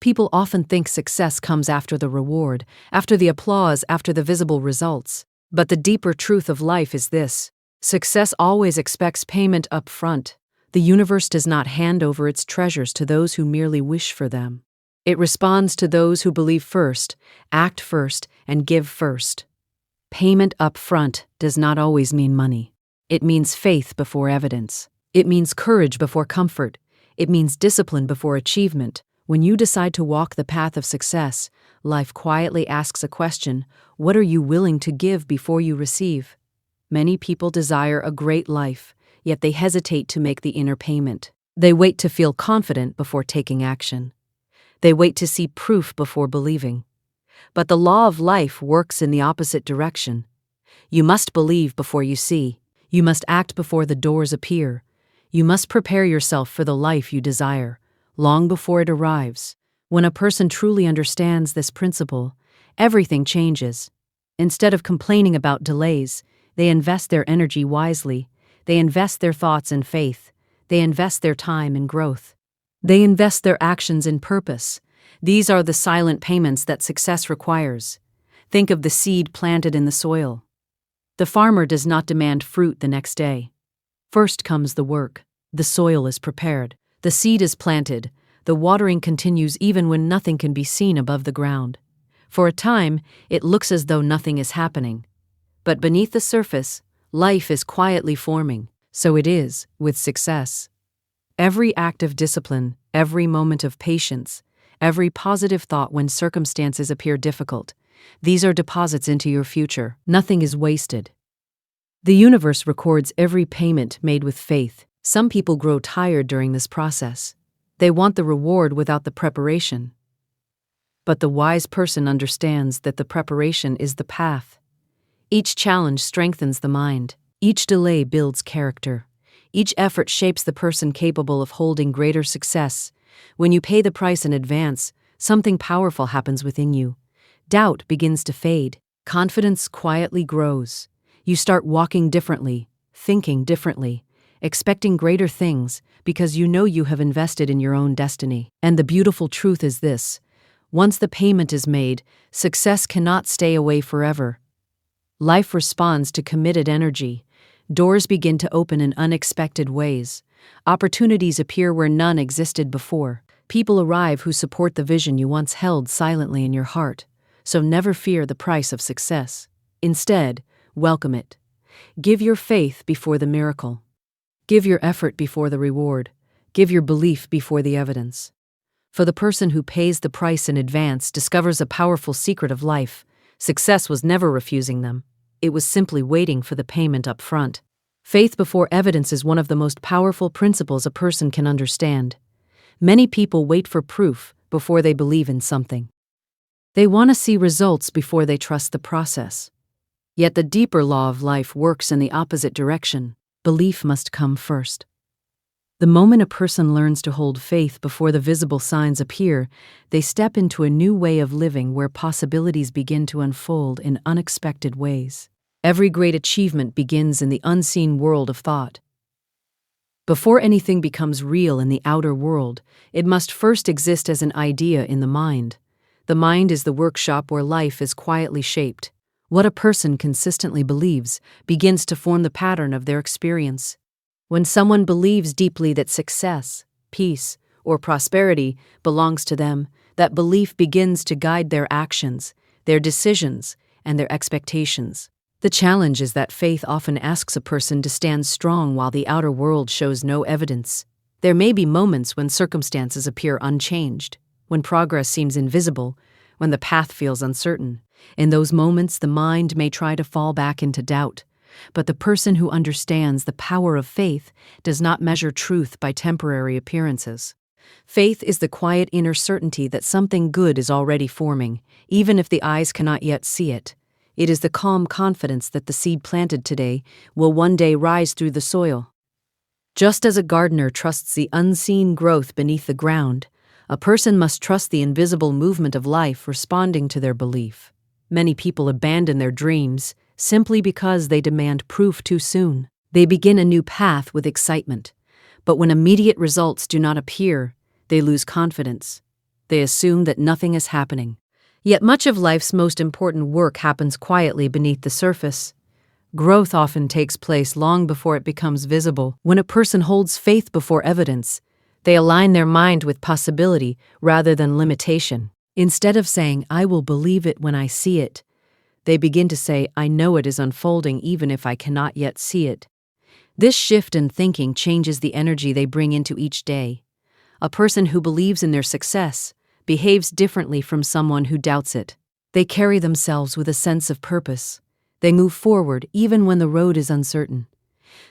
People often think success comes after the reward, after the applause, after the visible results. But the deeper truth of life is this: success always expects payment up front. The universe does not hand over its treasures to those who merely wish for them. It responds to those who believe first, act first, and give first. Payment up front does not always mean money. It means faith before evidence. It means courage before comfort. It means discipline before achievement. When you decide to walk the path of success, life quietly asks a question: what are you willing to give before you receive? Many people desire a great life, yet they hesitate to make the inner payment. They wait to feel confident before taking action. They wait to see proof before believing. But the law of life works in the opposite direction. You must believe before you see. You must act before the doors appear. You must prepare yourself for the life you desire, long before it arrives. When a person truly understands this principle, everything changes. Instead of complaining about delays, they invest their energy wisely. They invest their thoughts in faith. They invest their time in growth. They invest their actions in purpose. These are the silent payments that success requires. Think of the seed planted in the soil. The farmer does not demand fruit the next day. First comes the work. The soil is prepared. The seed is planted. The watering continues even when nothing can be seen above the ground. For a time, it looks as though nothing is happening. But beneath the surface, life is quietly forming. So it is with success. Every act of discipline, every moment of patience, every positive thought when circumstances appear difficult, these are deposits into your future. Nothing is wasted. The universe records every payment made with faith. Some people grow tired during this process. They want the reward without the preparation. But the wise person understands that the preparation is the path. Each challenge strengthens the mind. Each delay builds character. Each effort shapes the person capable of holding greater success. When you pay the price in advance, something powerful happens within you. Doubt begins to fade. Confidence quietly grows. You start walking differently, thinking differently, expecting greater things because you know you have invested in your own destiny. And the beautiful truth is this: once the payment is made, success cannot stay away forever. Life responds to committed energy. Doors begin to open in unexpected ways. Opportunities appear where none existed before. People arrive who support the vision you once held silently in your heart. So never fear the price of success. Instead, welcome it. Give your faith before the miracle. Give your effort before the reward. Give your belief before the evidence. For the person who pays the price in advance discovers a powerful secret of life. Success was never refusing them. It was simply waiting for the payment up front. Faith before evidence is one of the most powerful principles a person can understand. Many people wait for proof before they believe in something. They want to see results before they trust the process. Yet the deeper law of life works in the opposite direction. Belief must come first. The moment a person learns to hold faith before the visible signs appear, they step into a new way of living where possibilities begin to unfold in unexpected ways. Every great achievement begins in the unseen world of thought. Before anything becomes real in the outer world, it must first exist as an idea in the mind. The mind is the workshop where life is quietly shaped. What a person consistently believes begins to form the pattern of their experience. When someone believes deeply that success, peace, or prosperity belongs to them, that belief begins to guide their actions, their decisions, and their expectations. The challenge is that faith often asks a person to stand strong while the outer world shows no evidence. There may be moments when circumstances appear unchanged, when progress seems invisible, when the path feels uncertain. In those moments, the mind may try to fall back into doubt. But the person who understands the power of faith does not measure truth by temporary appearances. Faith is the quiet inner certainty that something good is already forming, even if the eyes cannot yet see it. It is the calm confidence that the seed planted today will one day rise through the soil. Just as a gardener trusts the unseen growth beneath the ground, a person must trust the invisible movement of life responding to their belief. Many people abandon their dreams simply because they demand proof too soon. They begin a new path with excitement, but when immediate results do not appear, they lose confidence. They assume that nothing is happening. Yet much of life's most important work happens quietly beneath the surface. Growth often takes place long before it becomes visible. When a person holds faith before evidence, they align their mind with possibility rather than limitation. Instead of saying, "I will believe it when I see it," they begin to say, "I know it is unfolding even if I cannot yet see it." This shift in thinking changes the energy they bring into each day. A person who believes in their success behaves differently from someone who doubts it. They carry themselves with a sense of purpose. They move forward even when the road is uncertain.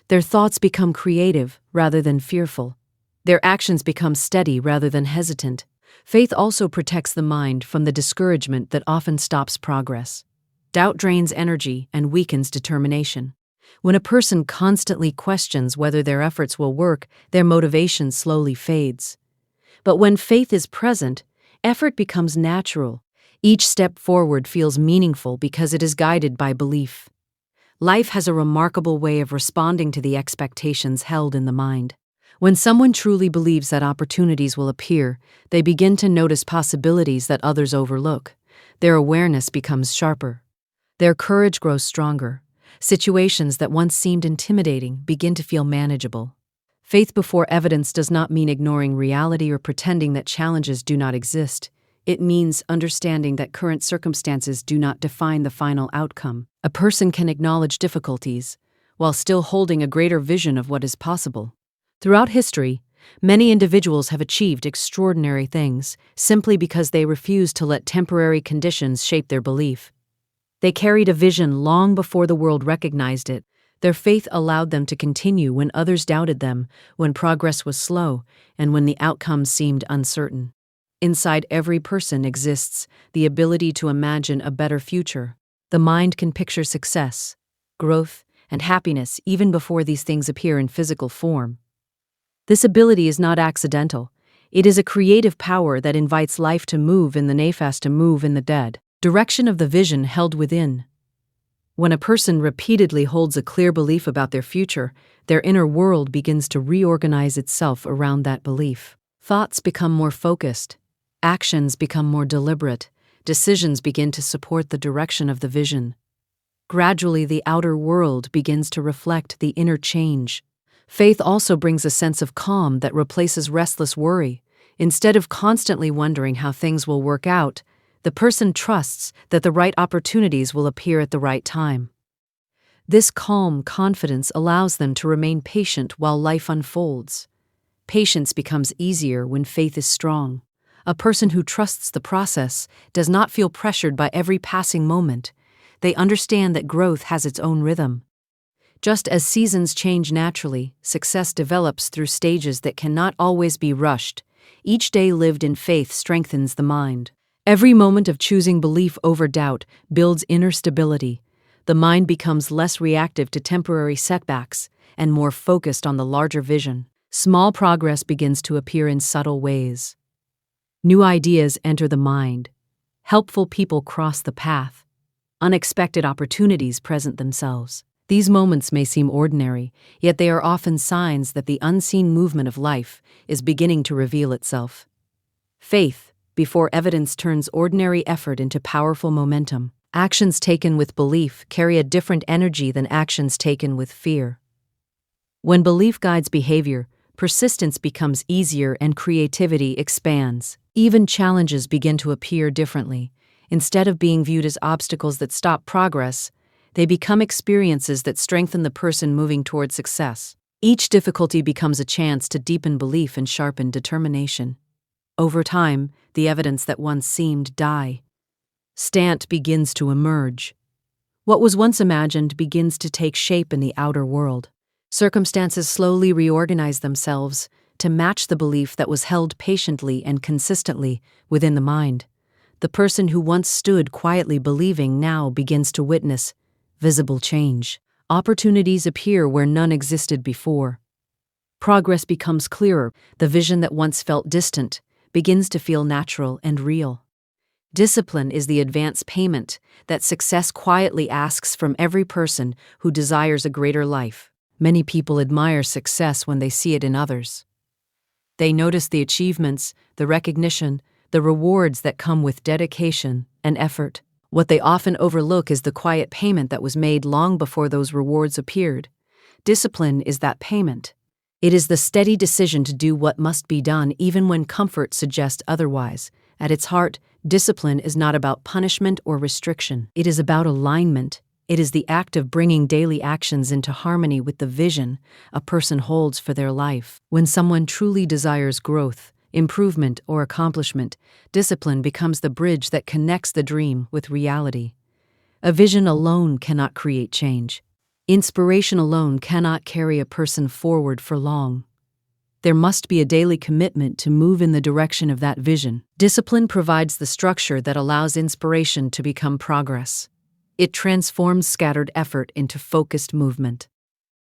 Their thoughts become creative rather than fearful. Their actions become steady rather than hesitant. Faith also protects the mind from the discouragement that often stops progress. Doubt drains energy and weakens determination. When a person constantly questions whether their efforts will work, their motivation slowly fades. But when faith is present, effort becomes natural. Each step forward feels meaningful because it is guided by belief. Life has a remarkable way of responding to the expectations held in the mind. When someone truly believes that opportunities will appear, they begin to notice possibilities that others overlook. Their awareness becomes sharper. Their courage grows stronger. Situations that once seemed intimidating begin to feel manageable. Faith before evidence does not mean ignoring reality or pretending that challenges do not exist. It means understanding that current circumstances do not define the final outcome. A person can acknowledge difficulties while still holding a greater vision of what is possible. Throughout history, many individuals have achieved extraordinary things simply because they refused to let temporary conditions shape their belief. They carried a vision long before the world recognized it. Their faith allowed them to continue when others doubted them, when progress was slow, and when the outcome seemed uncertain. Inside every person exists the ability to imagine a better future. The mind can picture success, growth, and happiness even before these things appear in physical form. This ability is not accidental. It is a creative power that invites life to move in the nefas to move in the dead. Direction of the vision held within. When a person repeatedly holds a clear belief about their future, their inner world begins to reorganize itself around that belief. Thoughts become more focused. Actions become more deliberate. Decisions begin to support the direction of the vision. Gradually, the outer world begins to reflect the inner change. Faith also brings a sense of calm that replaces restless worry. Instead of constantly wondering how things will work out, the person trusts that the right opportunities will appear at the right time. This calm confidence allows them to remain patient while life unfolds. Patience becomes easier when faith is strong. A person who trusts the process does not feel pressured by every passing moment. They understand that growth has its own rhythm. Just as seasons change naturally, success develops through stages that cannot always be rushed. Each day lived in faith strengthens the mind. Every moment of choosing belief over doubt builds inner stability. The mind becomes less reactive to temporary setbacks and more focused on the larger vision. Small progress begins to appear in subtle ways. New ideas enter the mind. Helpful people cross the path. Unexpected opportunities present themselves. These moments may seem ordinary, yet they are often signs that the unseen movement of life is beginning to reveal itself. Faith, before evidence, turns ordinary effort into powerful momentum. Actions taken with belief carry a different energy than actions taken with fear. When belief guides behavior, persistence becomes easier and creativity expands. Even challenges begin to appear differently. Instead of being viewed as obstacles that stop progress, they become experiences that strengthen the person moving toward success. Each difficulty becomes a chance to deepen belief and sharpen determination. Over time, the evidence that once seemed distant begins to emerge. What was once imagined begins to take shape in the outer world. Circumstances slowly reorganize themselves to match the belief that was held patiently and consistently within the mind. The person who once stood quietly believing now begins to witness visible change. Opportunities appear where none existed before. Progress becomes clearer. The vision that once felt distant begins to feel natural and real. Discipline is the advance payment that success quietly asks from every person who desires a greater life. Many people admire success when they see it in others. They notice the achievements, the recognition, the rewards that come with dedication and effort. What they often overlook is the quiet payment that was made long before those rewards appeared. Discipline is that payment. It is the steady decision to do what must be done even when comfort suggests otherwise. At its heart, discipline is not about punishment or restriction. It is about alignment. It is the act of bringing daily actions into harmony with the vision a person holds for their life. When someone truly desires growth, improvement, or accomplishment, discipline becomes the bridge that connects the dream with reality. A vision alone cannot create change. Inspiration alone cannot carry a person forward for long. There must be a daily commitment to move in the direction of that vision. Discipline provides the structure that allows inspiration to become progress. It transforms scattered effort into focused movement.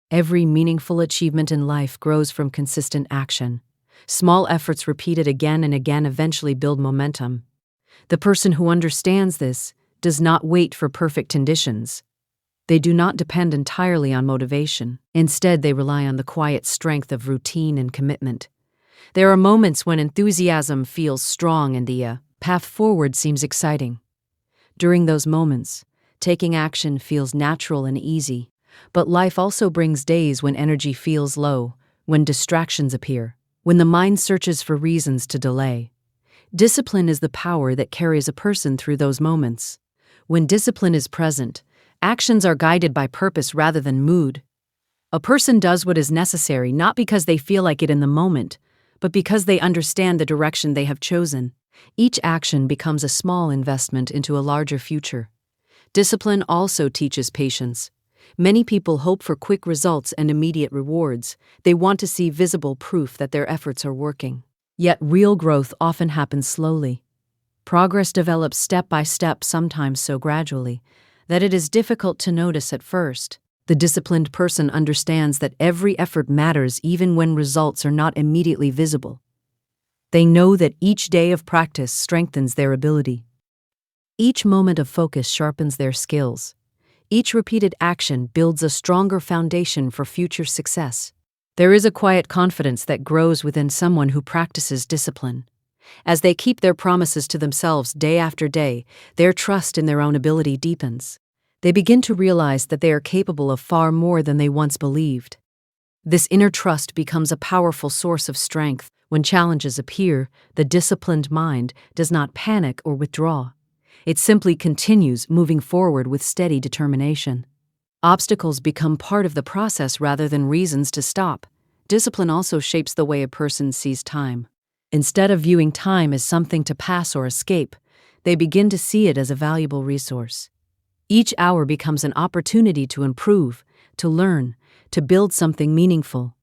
Every meaningful achievement in life grows from consistent action. Small efforts repeated again and again eventually build momentum. The person who understands this does not wait for perfect conditions. They do not depend entirely on motivation. Instead, they rely on the quiet strength of routine and commitment. There are moments when enthusiasm feels strong and the path forward seems exciting. During those moments, taking action feels natural and easy, but life also brings days when energy feels low, when distractions appear, when the mind searches for reasons to delay. Discipline is the power that carries a person through those moments. When discipline is present, actions are guided by purpose rather than mood. A person does what is necessary not because they feel like it in the moment, but because they understand the direction they have chosen. Each action becomes a small investment into a larger future. Discipline also teaches patience. Many people hope for quick results and immediate rewards. They want to see visible proof that their efforts are working. Yet real growth often happens slowly. Progress develops step by step, sometimes so gradually that it is difficult to notice at first. The disciplined person understands that every effort matters even when results are not immediately visible. They know that each day of practice strengthens their ability. Each moment of focus sharpens their skills. Each repeated action builds a stronger foundation for future success. There is a quiet confidence that grows within someone who practices discipline. As they keep their promises to themselves day after day, their trust in their own ability deepens. They begin to realize that they are capable of far more than they once believed. This inner trust becomes a powerful source of strength. When challenges appear, the disciplined mind does not panic or withdraw. It simply continues moving forward with steady determination. Obstacles become part of the process rather than reasons to stop. Discipline also shapes the way a person sees time. Instead of viewing time as something to pass or escape, they begin to see it as a valuable resource. Each hour becomes an opportunity to improve, to learn, to build something meaningful.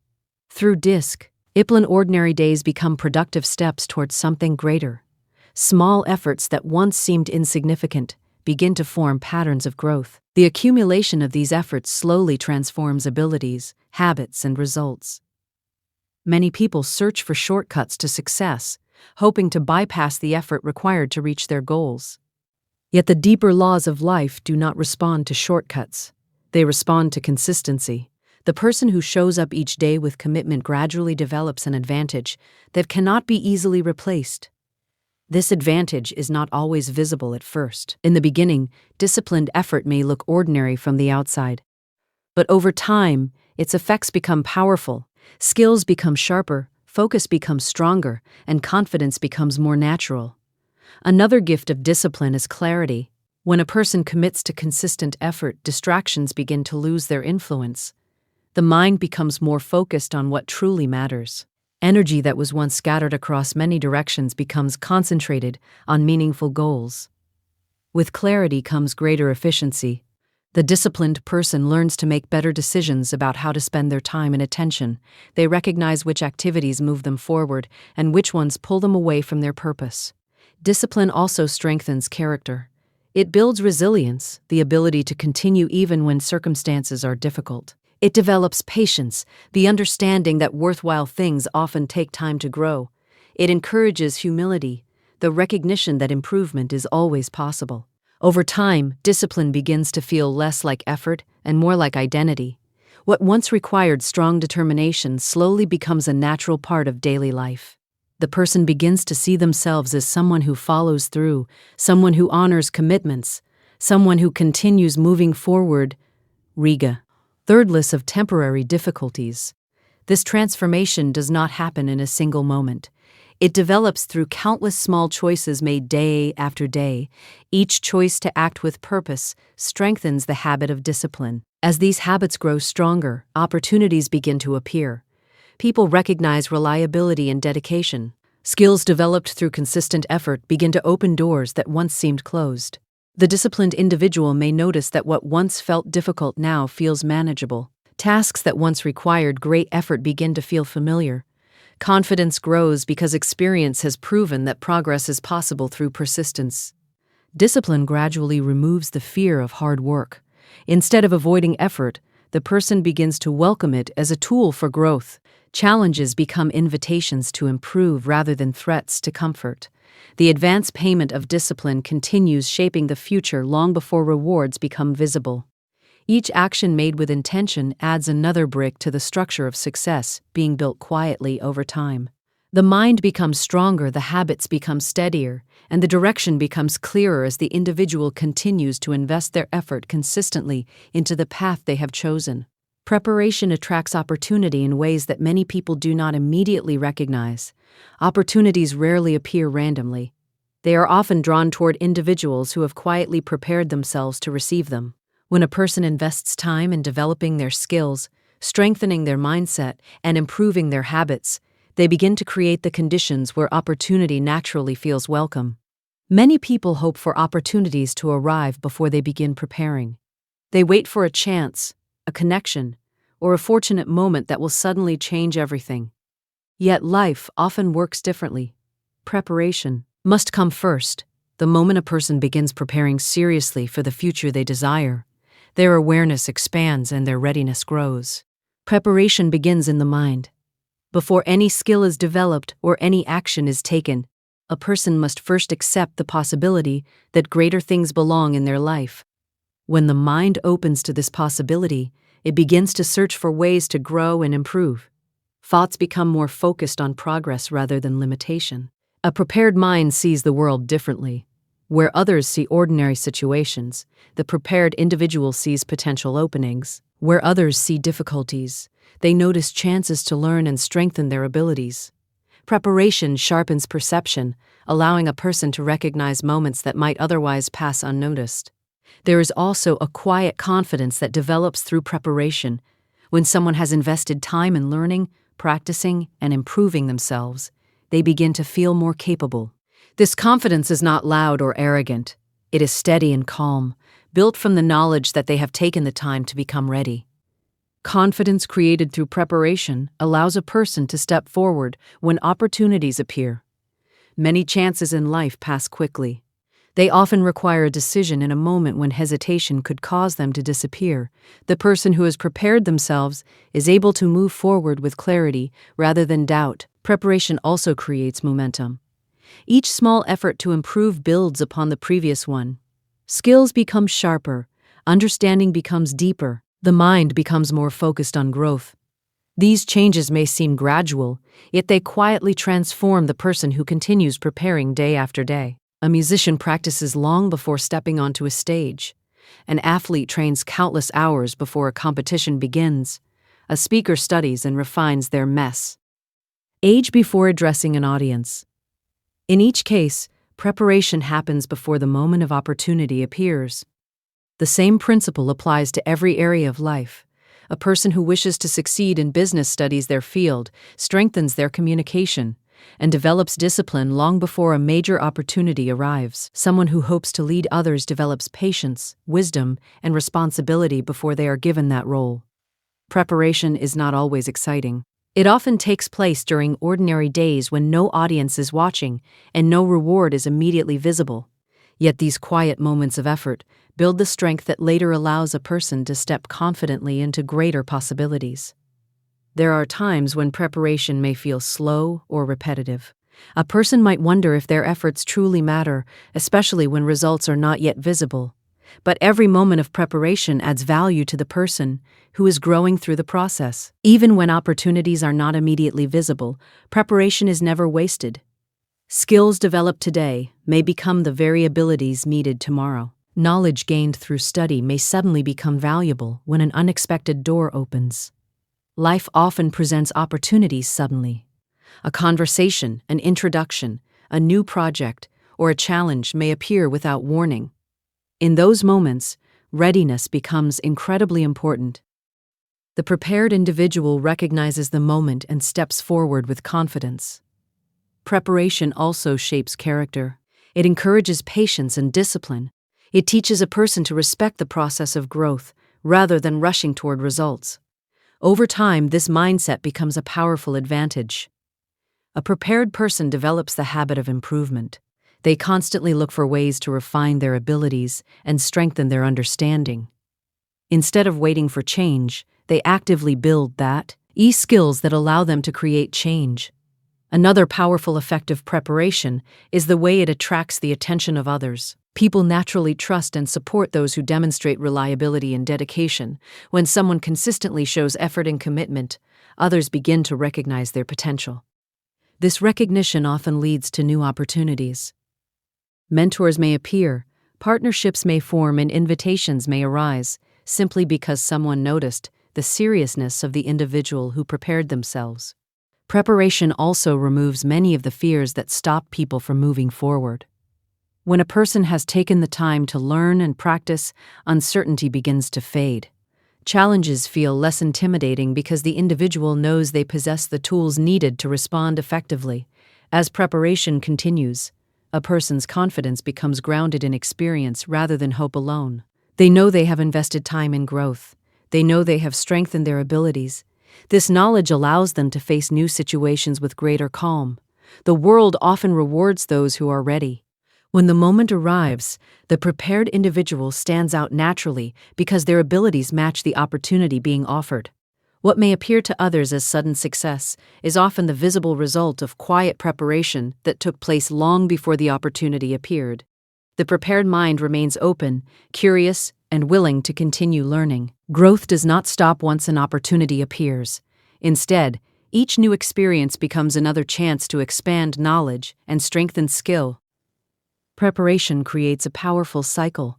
Through discipline, ordinary days become productive steps towards something greater. Small efforts that once seemed insignificant begin to form patterns of growth. The accumulation of these efforts slowly transforms abilities, habits, and results. Many people search for shortcuts to success, hoping to bypass the effort required to reach their goals. Yet the deeper laws of life do not respond to shortcuts. They respond to consistency. The person who shows up each day with commitment gradually develops an advantage that cannot be easily replaced. This advantage is not always visible at first. In the beginning, disciplined effort may look ordinary from the outside. But over time, its effects become powerful. Skills become sharper, focus becomes stronger, and confidence becomes more natural. Another gift of discipline is clarity. When a person commits to consistent effort, distractions begin to lose their influence. The mind becomes more focused on what truly matters. Energy that was once scattered across many directions becomes concentrated on meaningful goals. With clarity comes greater efficiency. The disciplined person learns to make better decisions about how to spend their time and attention. They recognize which activities move them forward and which ones pull them away from their purpose. Discipline also strengthens character. It builds resilience, the ability to continue even when circumstances are difficult. It develops patience, the understanding that worthwhile things often take time to grow. It encourages humility, the recognition that improvement is always possible. Over time, discipline begins to feel less like effort and more like identity. What once required strong determination slowly becomes a natural part of daily life. the person begins to see themselves as someone who follows through, someone who honors commitments, someone who continues moving forward. Riga. Regardless of temporary difficulties. This transformation does not happen in a single moment. It develops through countless small choices made day after day. Each choice to act with purpose strengthens the habit of discipline. As these habits grow stronger, opportunities begin to appear. People recognize reliability and dedication. Skills developed through consistent effort begin to open doors that once seemed closed. The disciplined individual may notice that what once felt difficult now feels manageable. Tasks that once required great effort begin to feel familiar. Confidence grows because experience has proven that progress is possible through persistence. Discipline gradually removes the fear of hard work. Instead of avoiding effort, the person begins to welcome it as a tool for growth. Challenges become invitations to improve rather than threats to comfort. The advance payment of discipline continues shaping the future long before rewards become visible. Each action made with intention adds another brick to the structure of success, being built quietly over time. The mind becomes stronger, the habits become steadier, and the direction becomes clearer as the individual continues to invest their effort consistently into the path they have chosen. Preparation attracts opportunity in ways that many people do not immediately recognize. Opportunities rarely appear randomly. They are often drawn toward individuals who have quietly prepared themselves to receive them. When a person invests time in developing their skills, strengthening their mindset, and improving their habits, they begin to create the conditions where opportunity naturally feels welcome. Many people hope for opportunities to arrive before they begin preparing. They wait for a chance, a connection, or a fortunate moment that will suddenly change everything. Yet life often works differently. Preparation must come first. The moment a person begins preparing seriously for the future they desire, their awareness expands and their readiness grows. Preparation begins in the mind. Before any skill is developed or any action is taken, a person must first accept the possibility that greater things belong in their life. When the mind opens to this possibility, it begins to search for ways to grow and improve. Thoughts become more focused on progress rather than limitation. A prepared mind sees the world differently. Where others see ordinary situations, the prepared individual sees potential openings. Where others see difficulties, they notice chances to learn and strengthen their abilities. Preparation sharpens perception, allowing a person to recognize moments that might otherwise pass unnoticed. There is also a quiet confidence that develops through preparation. When someone has invested time in learning, practicing, and improving themselves, they begin to feel more capable. This confidence is not loud or arrogant. It is steady and calm, built from the knowledge that they have taken the time to become ready. Confidence created through preparation allows a person to step forward when opportunities appear. Many chances in life pass quickly. They often require a decision in a moment when hesitation could cause them to disappear. The person who has prepared themselves is able to move forward with clarity rather than doubt. Preparation also creates momentum. Each small effort to improve builds upon the previous one. Skills become sharper, understanding becomes deeper, the mind becomes more focused on growth. These changes may seem gradual, yet they quietly transform the person who continues preparing day after day. A musician practices long before stepping onto a stage. An athlete trains countless hours before a competition begins. A speaker studies and refines their mess. Age before addressing an audience. In each case, preparation happens before the moment of opportunity appears. The same principle applies to every area of life. A person who wishes to succeed in business studies their field, strengthens their communication, and develops discipline long before a major opportunity arrives. Someone who hopes to lead others develops patience, wisdom, and responsibility before they are given that role. Preparation is not always exciting. It often takes place during ordinary days when no audience is watching and no reward is immediately visible. Yet these quiet moments of effort build the strength that later allows a person to step confidently into greater possibilities. There are times when preparation may feel slow or repetitive. A person might wonder if their efforts truly matter, especially when results are not yet visible. but every moment of preparation adds value to the person who is growing through the process. Even when opportunities are not immediately visible, preparation is never wasted. Skills developed today may become the very abilities needed tomorrow. Knowledge gained through study may suddenly become valuable when an unexpected door opens. Life often presents opportunities suddenly. A conversation, an introduction, a new project, or a challenge may appear without warning. In those moments, readiness becomes incredibly important. The prepared individual recognizes the moment and steps forward with confidence. Preparation also shapes character. It encourages patience and discipline. It teaches a person to respect the process of growth rather than rushing toward results. Over time, this mindset becomes a powerful advantage. A prepared person develops the habit of improvement. They constantly look for ways to refine their abilities and strengthen their understanding. Instead of waiting for change, they actively build skills that allow them to create change. Another powerful effect of preparation is the way it attracts the attention of others. People naturally trust and support those who demonstrate reliability and dedication. When someone consistently shows effort and commitment, others begin to recognize their potential. This recognition often leads to new opportunities. Mentors may appear, partnerships may form, and invitations may arise, simply because someone noticed the seriousness of the individual who prepared themselves. Preparation also removes many of the fears that stop people from moving forward. When a person has taken the time to learn and practice, uncertainty begins to fade. Challenges feel less intimidating because the individual knows they possess the tools needed to respond effectively. As preparation continues, a person's confidence becomes grounded in experience rather than hope alone. They know they have invested time in growth. They know they have strengthened their abilities. This knowledge allows them to face new situations with greater calm. The world often rewards those who are ready. When the moment arrives, the prepared individual stands out naturally because their abilities match the opportunity being offered. What may appear to others as sudden success is often the visible result of quiet preparation that took place long before the opportunity appeared. The prepared mind remains open, curious, and willing to continue learning. Growth does not stop once an opportunity appears. Instead, each new experience becomes another chance to expand knowledge and strengthen skill. Preparation creates a powerful cycle.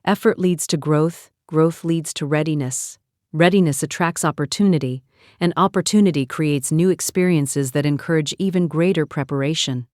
Effort leads to growth, growth leads to readiness. Readiness attracts opportunity, and opportunity creates new experiences that encourage even greater preparation.